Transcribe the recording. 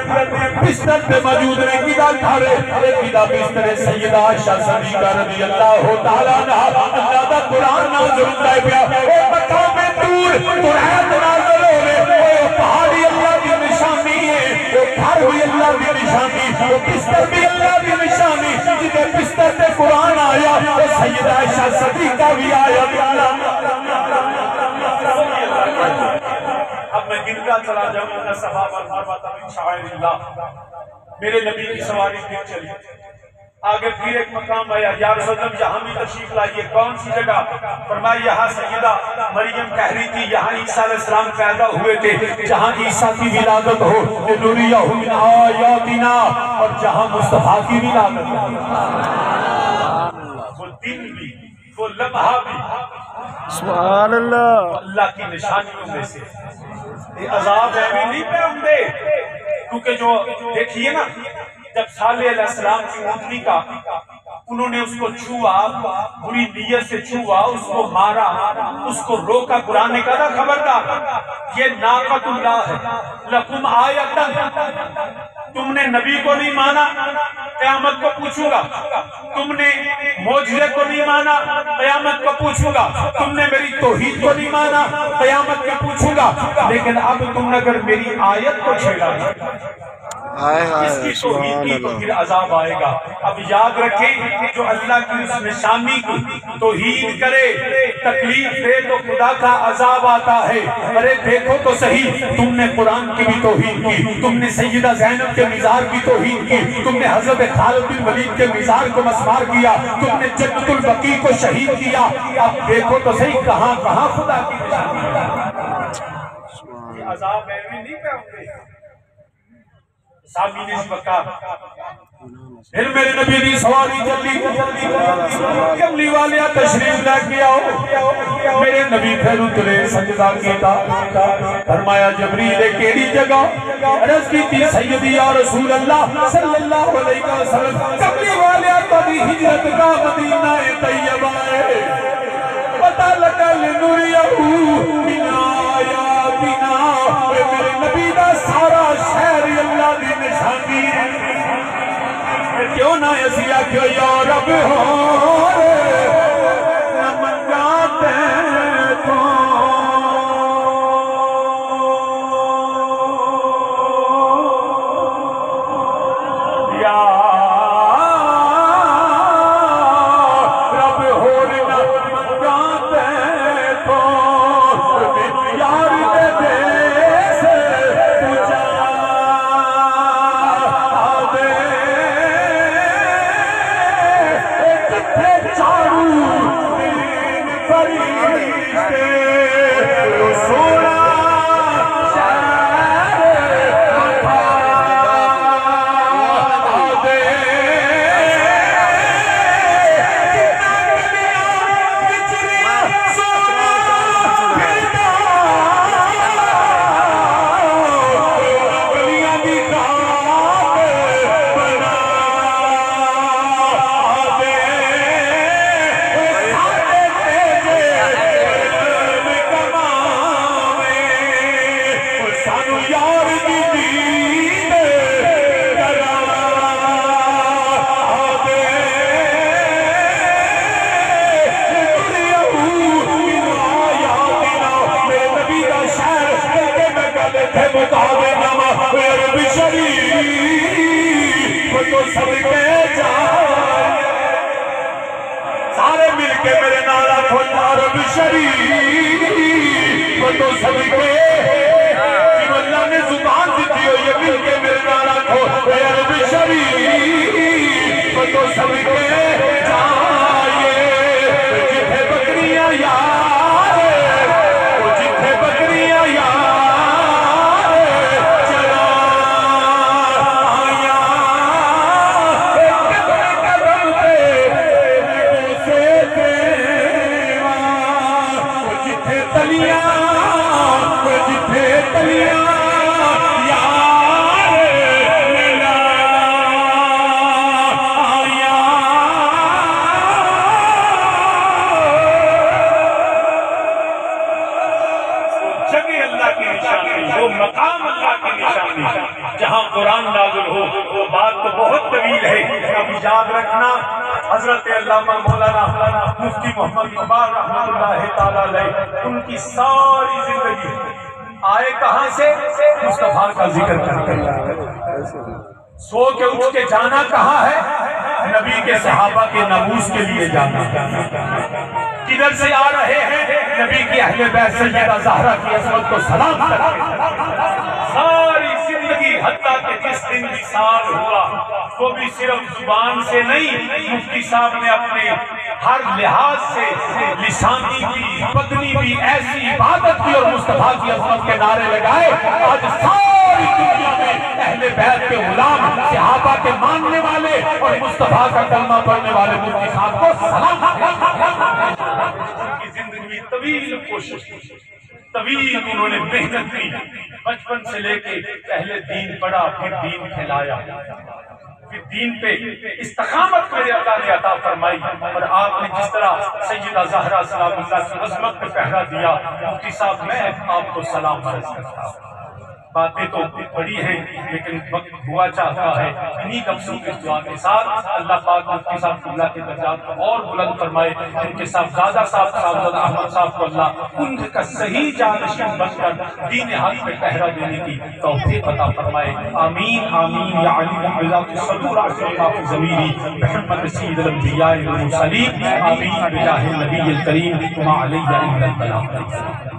بستر پہ موجود نے کدا گھر کدا بستر سیدہ عائشہ صدیقہ رضی اللہ تعالیٰ عنہ اللہ دا قرآن نازل ہوتا ہے پیا اے مقام دور تو رحمت نازل ہوئے اے پہاڑی اللہ کی نشانی ہے وہ گھر بھی اللہ کی نشانی وہ بستر بھی اللہ کی نشانی جدے بستر پہ قرآن آیا وہ سیدہ عائشہ صدیقہ بھی آیا اب میں گنتا چلا جاؤں ان صحابہ المربط من شعائر اللہ میرے نبی کی سواری پھر چلی آگے پھر ایک مقام آیا یا رسول اللہ یہاں بھی تشریف لائیے کون سی جگہ فرمایا یہاں سیدہ مریم کہہ رہی تھی یہاں عیسیٰ علیہ السلام پیدا ہوئے تھے جہاں عیسیٰ کی ولادت ہو لنریہ من آیاتنا اور جہاں مصطفیٰ کی ولادت وہ دن بھی وہ لمحہ بھی سبحان اللہ اللہ کی نشانیوں میں سے یہ عذاب ہے بھی نہیں پہ ہم دے کیونکہ جو دیکھئے نا جب صالح علیہ السلام کی اونٹنی کا انہوں نے اس کو چھوا بری نیت سے چھوا اس کو مارا اس کو روکا قرآن نے کہا خبردار یہ ناقۃ اللہ ہے لکم آیتن تم نے نبی کو نہیں مانا قیامت کو پوچھوں گا تم نے معجزے کو نہیں مانا قیامت کو پوچھوں گا تم نے میری توحید کو نہیں مانا قیامت کو پوچھوں گا لیکن اب تم نے اگر میری آیت کو چھیڑا اس کی توحید کی تو پھر عذاب آئے گا اب یاد رکھیں جو اللہ کی اس نشانی کی توحید کرے تکلیف دے تو خدا کا عذاب آتا ہے ارے دیکھو تو صحیح تم نے قرآن کی بھی توحید کی تم نے سیدہ زینب کے مزار کی توحید کی تم نے حضرت خالد بن ولید کے مزار کو مسمار کیا تم نے جنت البقیع کو شہید کیا اب دیکھو تو صحیح کہاں کہاں خدا کی نشانی یہ عذاب میں نہیں پہ سامین اس وقت پھر میرے نبی دی سواری جلدی کملی والیا تشریف لے کے آؤ میرے نبی پھر اترے سجدہ کیتا فرمایا جبریل کیڑی جگہ عرض کی تھی سیدی یا رسول اللہ صلی اللہ علیہ وسلم کملی والیا تبھی ہجرت کا مدینہ طیبہ ہے پتہ لگا لنوریہ من آیاتنا میرے نبی دا سارا شہر اللہ دی نشانی کیوں نہ ایسی آکھو یا رب ہو نہ منگاتے تو یا رب ہو نہ منگاتے تو یار دے دے سے پوچھا آدھے چارو دین فرشتے رسولہ شہر مکہ آدھے کتنا گلیاں بچریاں سونا بھیدا گلیاں بھی کھاپ بنا آدھے سانو یار کی دید کرا آدھے دنیا من آیاتنا میرے نبی کا شہر کہ میں کہتے تھے مطابع نما رب شریف تو سب کے جائے سارے مل کے میرے نالا کھولا رب شریف تو سب کے اللہ نے زبان دیتی ہو یہ مل کے میرے نالا کھو اے رب شریف تو سب کے جائے جتھے بکریاں یار وہ جتھے بکریاں یار چلا آیا کتنے قدم پہ سے دیوان وہ جتھے تلیاں وہ قرآن نازل ہو تو بات تو بہت طویل ہے. اب یاد رکھنا حضرت علامہ مولانا مفتی محمد اقبال رحمۃ اللہ تعالیٰ علیہ ان کی ساری زندگی آئے کہاں سے؟ مصطفیٰ کا ذکر کر کر. سو کے اٹھ کے جانا کہاں ہے؟ نبی کے صحابہ کے ناموس کے لیے جانا. کدھر سے آ رہے ہیں؟ نبی کی اہل بیت سیدہ زہرا کی عظمت کو سلام کرتے. ساری زندگی حتیٰ کہ جس دن وصال ہوا وہ بھی صرف زبان سے نہیں، مفتی صاحب نے اپنے ہر لحاظ سے لسانی بھی بدنی بھی ایسی عبادت کی اور مصطفیٰ کی عظمت کے نعرے لگائے. آج ساری دنیا میں اہل بیت کے غلام، صحابہ کے ماننے والے اور مصطفیٰ کا کلمہ پڑھنے والے مفتی صاحب کو سلام کرتے. ان کی زندگی میں طویل کوشش، طویل انہوں نے محنت کی. بچپن سے لے کے پہلے دین پڑھا، پھر دین پھیلایا، پھر دین پہ استقامت میرے اللہ نے عطا فرمائی. اور آپ نے جس طرح سیدہ زہرا سلام اللہ کی عظمت پہ پہرا دیا، مفتی صاحب میں آپ کو سلام عرض کرتا ہوں. باتیں تو بڑی ہیں لیکن وقت ہوا چاہتا ہے. انہی لفظوں کے دعا کے ساتھ اللہ پاک مفتی صاحب اللہ کے درجات کو اور بلند فرمائے. ان کے صاحبزادہ صاحبزادہ احمد صاحب کو اللہ ان کا صحیح جانشین بن کر دین حق میں پہرا دینے کی توفیق عطا فرمائے. آمین آمین یا علی اللہ صدور عظیم ضمیری محمد سید الانبیاء والمرسلین. آمین بجاہ النبی الکریم ما علیہ الا البلاغ.